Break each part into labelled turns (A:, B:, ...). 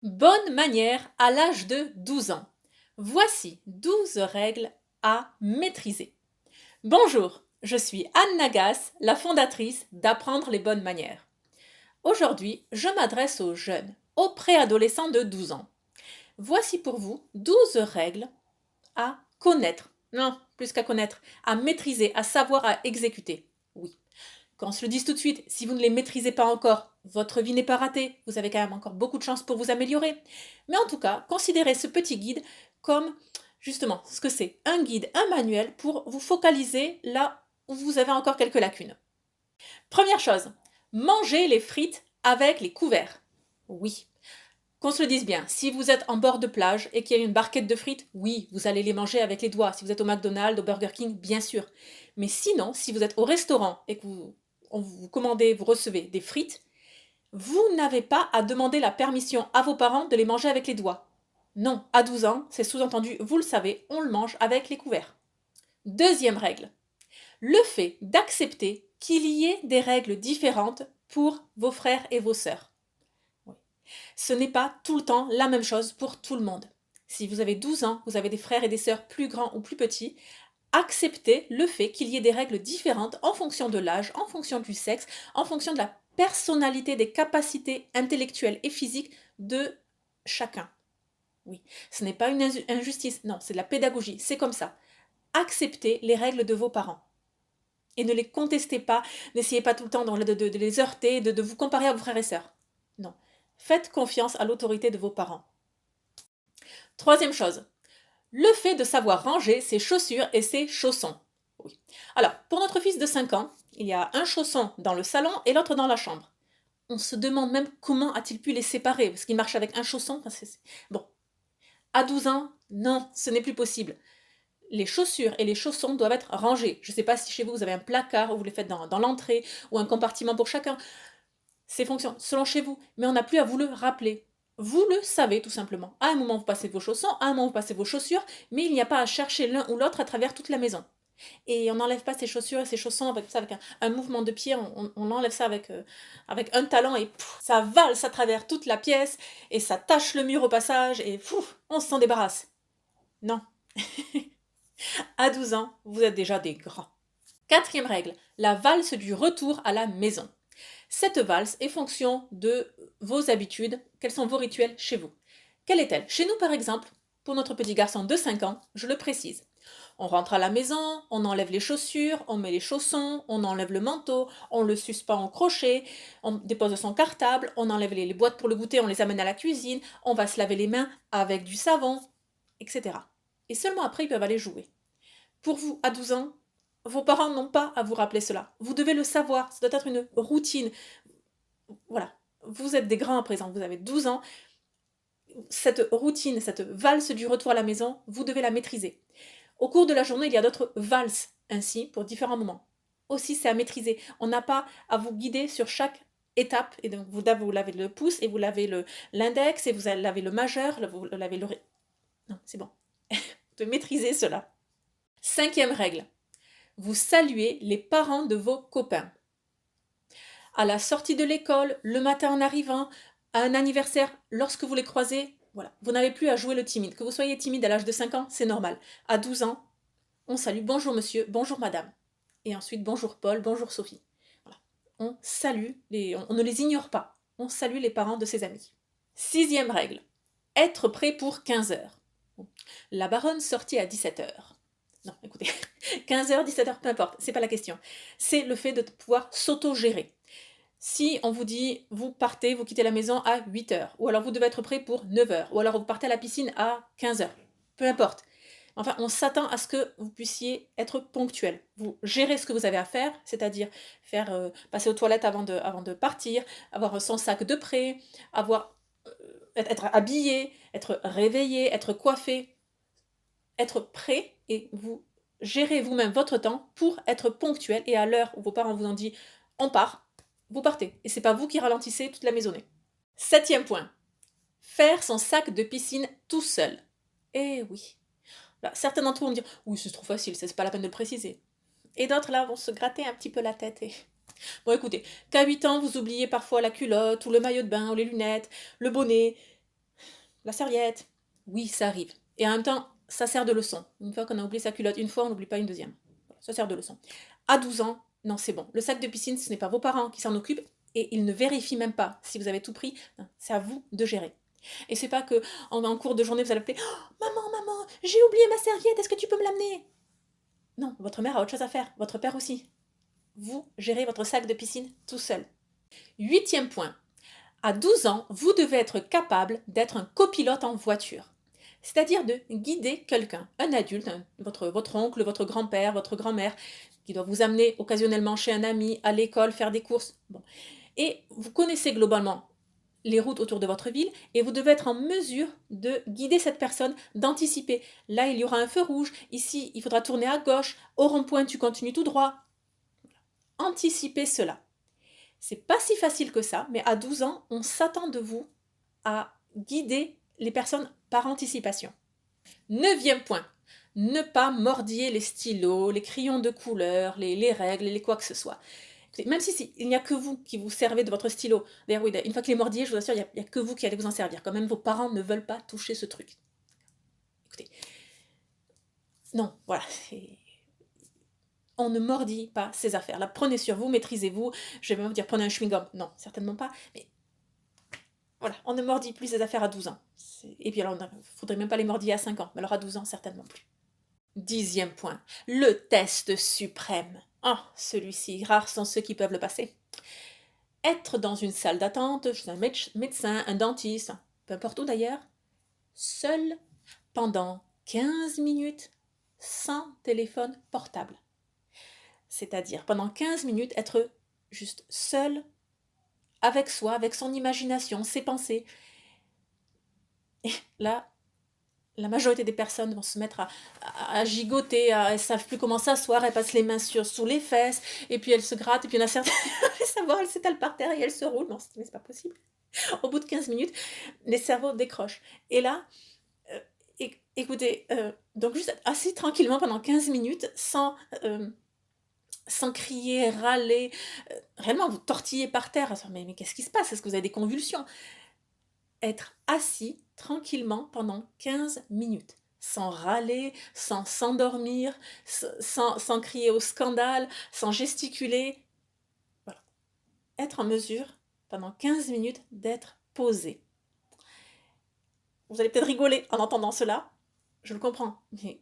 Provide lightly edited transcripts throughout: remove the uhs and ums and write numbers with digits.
A: Bonne manière à l'âge de 12 ans. Voici 12 règles à maîtriser. Bonjour, je suis Anne Nagas, la fondatrice d'Apprendre les bonnes manières. Aujourd'hui, je m'adresse aux jeunes, aux préadolescents de 12 ans. Voici pour vous 12 règles à connaître. Non, plus qu'à connaître, à maîtriser, à savoir, à exécuter. Oui. Qu'on se le dise tout de suite, si vous ne les maîtrisez pas encore, votre vie n'est pas ratée, vous avez quand même encore beaucoup de chances pour vous améliorer. Mais en tout cas, considérez ce petit guide comme justement ce que c'est, un guide, un manuel pour vous focaliser là où vous avez encore quelques lacunes. Première chose, mangez les frites avec les couverts. Oui. Qu'on se le dise bien, si vous êtes en bord de plage et qu'il y a une barquette de frites, oui, vous allez les manger avec les doigts. Si vous êtes au McDonald's, au Burger King, bien sûr. Mais sinon, si vous êtes au restaurant et que vous commandez, vous recevez des frites, vous n'avez pas à demander la permission à vos parents de les manger avec les doigts. Non, à 12 ans, c'est sous-entendu, vous le savez, on le mange avec les couverts. Deuxième règle, le fait d'accepter qu'il y ait des règles différentes pour vos frères et vos sœurs. Oui. Ce n'est pas tout le temps la même chose pour tout le monde. Si vous avez 12 ans, vous avez des frères et des sœurs plus grands ou plus petits, acceptez le fait qu'il y ait des règles différentes en fonction de l'âge, en fonction du sexe, en fonction de la personnalité, des capacités intellectuelles et physiques de chacun. Oui, ce n'est pas une injustice, non, c'est de la pédagogie, c'est comme ça. Acceptez les règles de vos parents. Et ne les contestez pas, n'essayez pas tout le temps de les heurter, de vous comparer à vos frères et sœurs. Non, faites confiance à l'autorité de vos parents. Troisième chose, le fait de savoir ranger ses chaussures et ses chaussons. Oui. Alors, pour notre fils de 5 ans, il y a un chausson dans le salon et l'autre dans la chambre. On se demande même comment a-t-il pu les séparer, parce qu'il marche avec un chausson. Bon, à 12 ans, non, ce n'est plus possible. Les chaussures et les chaussons doivent être rangés. Je ne sais pas si chez vous, vous avez un placard où vous les faites dans l'entrée ou un compartiment pour chacun. C'est fonction selon chez vous, mais on n'a plus à vous le rappeler. Vous le savez tout simplement. À un moment, vous passez vos chaussons, à un moment, vous passez vos chaussures, mais il n'y a pas à chercher l'un ou l'autre à travers toute la maison. Et on n'enlève pas ses chaussures et ses chaussons avec un mouvement de pied, on enlève ça avec un talon et ça valse à travers toute la pièce et ça tache le mur au passage et on s'en débarrasse. Non. À 12 ans, vous êtes déjà des grands. Quatrième règle, la valse du retour à la maison. Cette valse est fonction de vos habitudes, quels sont vos rituels chez vous. Quelle est-elle? Chez nous, par exemple, pour notre petit garçon de 5 ans, je le précise. On rentre à la maison, on enlève les chaussures, on met les chaussons, on enlève le manteau, on le suspend au crochet, on dépose son cartable, on enlève les boîtes pour le goûter, on les amène à la cuisine, on va se laver les mains avec du savon, etc. Et seulement après, ils peuvent aller jouer. Pour vous, à 12 ans, vos parents n'ont pas à vous rappeler cela. Vous devez le savoir, ça doit être une routine. Voilà, vous êtes des grands à présent, vous avez 12 ans. Cette routine, cette valse du retour à la maison, vous devez la maîtriser. Au cours de la journée, il y a d'autres valses ainsi pour différents moments. Aussi, c'est à maîtriser. On n'a pas à vous guider sur chaque étape. Et donc, vous lavez le pouce et vous lavez l'index et vous lavez le majeur, vous lavez le... Non, c'est bon. Vous devez maîtriser cela. Cinquième règle. Vous saluez les parents de vos copains. À la sortie de l'école, le matin en arrivant, à un anniversaire, lorsque vous les croisez, voilà, vous n'avez plus à jouer le timide. Que vous soyez timide à l'âge de 5 ans, c'est normal. À 12 ans, on salue bonjour monsieur, bonjour madame. Et ensuite bonjour Paul, bonjour Sophie. Voilà. On salue, on ne les ignore pas. On salue les parents de ses amis. Sixième règle. Être prêt pour 15 heures. La baronne sortit à 17 heures. Non, écoutez, 15h, 17h, peu importe, c'est pas la question. C'est le fait de pouvoir s'auto-gérer. Si on vous dit, vous partez, vous quittez la maison à 8h, ou alors vous devez être prêt pour 9h, ou alors vous partez à la piscine à 15h, peu importe. Enfin, on s'attend à ce que vous puissiez être ponctuel. Vous gérez ce que vous avez à faire, c'est-à-dire passer aux toilettes avant de partir, avoir son sac de prêt, être habillé, être réveillé, être coiffé, être prêt et vous gérez vous-même votre temps pour être ponctuel et à l'heure où vos parents vous ont dit on part, vous partez. Et c'est pas vous qui ralentissez toute la maisonnée. Septième point, faire son sac de piscine tout seul. Eh oui. Là, certains d'entre vous vont me dire oui, c'est trop facile, c'est pas la peine de le préciser. Et d'autres là vont se gratter un petit peu la tête. Bon écoutez, qu'à 8 ans vous oubliez parfois la culotte ou le maillot de bain ou les lunettes, le bonnet. la serviette. Oui, ça arrive. Et en même temps, ça sert de leçon. Une fois qu'on a oublié sa culotte une fois, on n'oublie pas une deuxième. Voilà, ça sert de leçon. À 12 ans, non, c'est bon. Le sac de piscine, ce n'est pas vos parents qui s'en occupent et ils ne vérifient même pas si vous avez tout pris. Non, c'est à vous de gérer. Et c'est pas que en cours de journée, vous allez appeler oh, maman, maman, j'ai oublié ma serviette, est-ce que tu peux me l'amener? Non, votre mère a autre chose à faire, votre père aussi. Vous gérez votre sac de piscine tout seul. 8e point. À 12 ans, vous devez être capable d'être un copilote en voiture. C'est-à-dire de guider quelqu'un, un adulte, votre oncle, votre grand-père, votre grand-mère, qui doit vous amener occasionnellement chez un ami, à l'école, faire des courses. Bon. Et vous connaissez globalement les routes autour de votre ville et vous devez être en mesure de guider cette personne, d'anticiper. Là, il y aura un feu rouge, ici, il faudra tourner à gauche, au rond-point, tu continues tout droit. Anticipez cela. C'est pas si facile que ça, mais à 12 ans, on s'attend de vous à guider les personnes par anticipation. 9e point, ne pas mordiller les stylos, les crayons de couleur, les règles, les quoi que ce soit. Même si il n'y a que vous qui vous servez de votre stylo. D'ailleurs, oui, une fois qu'il est mordillé, je vous assure, il n'y a que vous qui allez vous en servir. Quand même, vos parents ne veulent pas toucher ce truc. Écoutez, non, voilà, on ne mordit pas ces affaires. Là, prenez sur vous, maîtrisez-vous. Je vais même vous dire, prenez un chewing-gum. Non, certainement pas. Mais voilà, on ne mordit plus ces affaires à 12 ans. Et puis alors, il ne faudrait même pas les mordiller à 5 ans. Mais alors à 12 ans, certainement plus. 10e point, le test suprême. Ah, celui-ci, rares sont ceux qui peuvent le passer. Être dans une salle d'attente, chez un médecin, un dentiste, peu importe où d'ailleurs, seul pendant 15 minutes sans téléphone portable. C'est-à-dire pendant 15 minutes être juste seul avec soi, avec son imagination, ses pensées. Et là, la majorité des personnes vont se mettre à gigoter, elles ne savent plus comment s'asseoir, elles passent les mains sous les fesses, et puis elles se grattent, et puis il y en a certaines, savoir, elles s'étalent par terre et elles se roulent. Non, c'est pas possible. Au bout de 15 minutes, les cerveaux décrochent. Et là, écoutez, donc juste assis tranquillement pendant 15 minutes, sans crier, râler, réellement vous tortillez par terre. Mais qu'est-ce qui se passe? Est-ce que vous avez des convulsions? Être assis tranquillement pendant 15 minutes, sans râler, sans s'endormir, sans crier au scandale, sans gesticuler. Voilà. Être en mesure, pendant 15 minutes, d'être posé. Vous allez peut-être rigoler en entendant cela, je le comprends, mais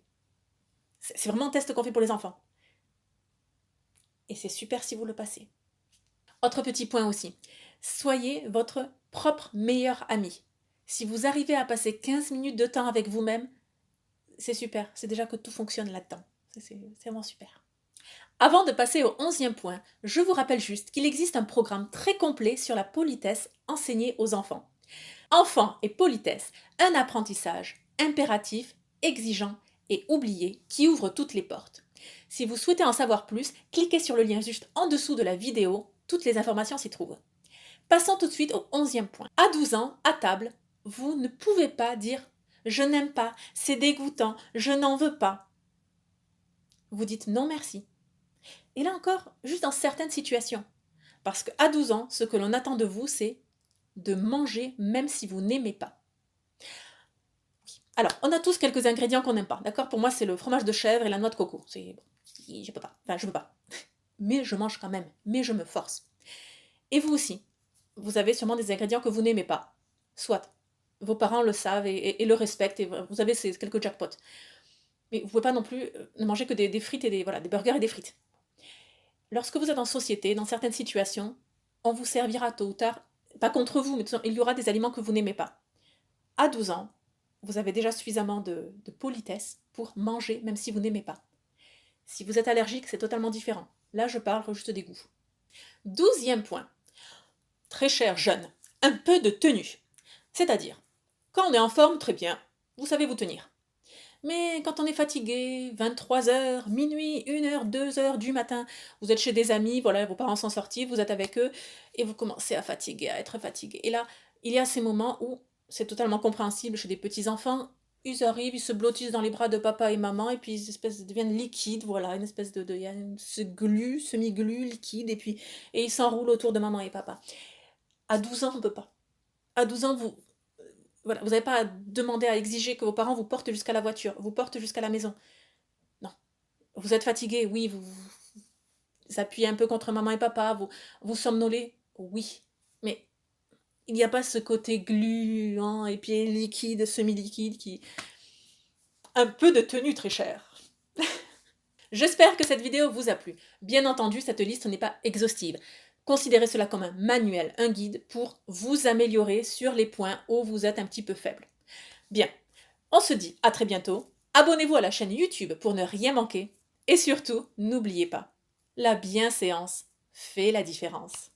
A: c'est vraiment un test qu'on fait pour les enfants. Et c'est super si vous le passez. Autre petit point aussi, soyez votre propre meilleur ami. Si vous arrivez à passer 15 minutes de temps avec vous-même, c'est super, c'est déjà que tout fonctionne là-dedans. C'est vraiment super. Avant de passer au 11e point, je vous rappelle juste qu'il existe un programme très complet sur la politesse enseignée aux enfants. Enfants et politesse, un apprentissage impératif, exigeant et oublié qui ouvre toutes les portes. Si vous souhaitez en savoir plus, cliquez sur le lien juste en dessous de la vidéo, toutes les informations s'y trouvent. Passons tout de suite au 11e point. À 12 ans, à table, vous ne pouvez pas dire « je n'aime pas, c'est dégoûtant, je n'en veux pas ». Vous dites « non merci ». Et là encore, juste dans certaines situations. Parce qu'à 12 ans, ce que l'on attend de vous, c'est de manger même si vous n'aimez pas. Alors, on a tous quelques ingrédients qu'on n'aime pas, d'accord? Pour moi, c'est le fromage de chèvre et la noix de coco. Je peux pas. Enfin, je peux pas. Mais je mange quand même. Mais je me force. Et vous aussi, vous avez sûrement des ingrédients que vous n'aimez pas. Soit, vos parents le savent et le respectent, et vous avez ces quelques jackpots. Mais vous ne pouvez pas non plus ne manger que des frites et des burgers et des frites. Lorsque vous êtes en société, dans certaines situations, on vous servira tôt ou tard, pas contre vous, mais il y aura des aliments que vous n'aimez pas. À 12 ans, vous avez déjà suffisamment de politesse pour manger même si vous n'aimez pas. Si vous êtes allergique, c'est totalement différent. Là, je parle juste des goûts. 12e point. Très cher jeune, un peu de tenue. C'est-à-dire, quand on est en forme, très bien, vous savez vous tenir. Mais quand on est fatigué, 23h, minuit, 1h, 2h du matin, vous êtes chez des amis, voilà, vos parents sont sortis, vous êtes avec eux, et vous commencez à fatiguer, à être fatigué. Et là, il y a ces moments où c'est totalement compréhensible chez des petits-enfants, ils arrivent, ils se blottissent dans les bras de papa et maman, et puis ils deviennent liquides, voilà, une espèce de il y a ce glu, semi-glu, liquide, et ils s'enroulent autour de maman et papa. À 12 ans, on ne peut pas. À 12 ans, Voilà, vous n'avez pas à demander, à exiger que vos parents vous portent jusqu'à la voiture, vous portent jusqu'à la maison. Non. Vous êtes fatigué, oui, vous appuyez un peu contre maman et papa, vous somnolez, oui. Mais il n'y a pas ce côté gluant et puis liquide, semi-liquide qui... Un peu de tenue très chère. J'espère que cette vidéo vous a plu. Bien entendu, cette liste n'est pas exhaustive. Considérez cela comme un manuel, un guide pour vous améliorer sur les points où vous êtes un petit peu faible. Bien, on se dit à très bientôt. Abonnez-vous à la chaîne YouTube pour ne rien manquer. Et surtout, n'oubliez pas, la bienséance fait la différence.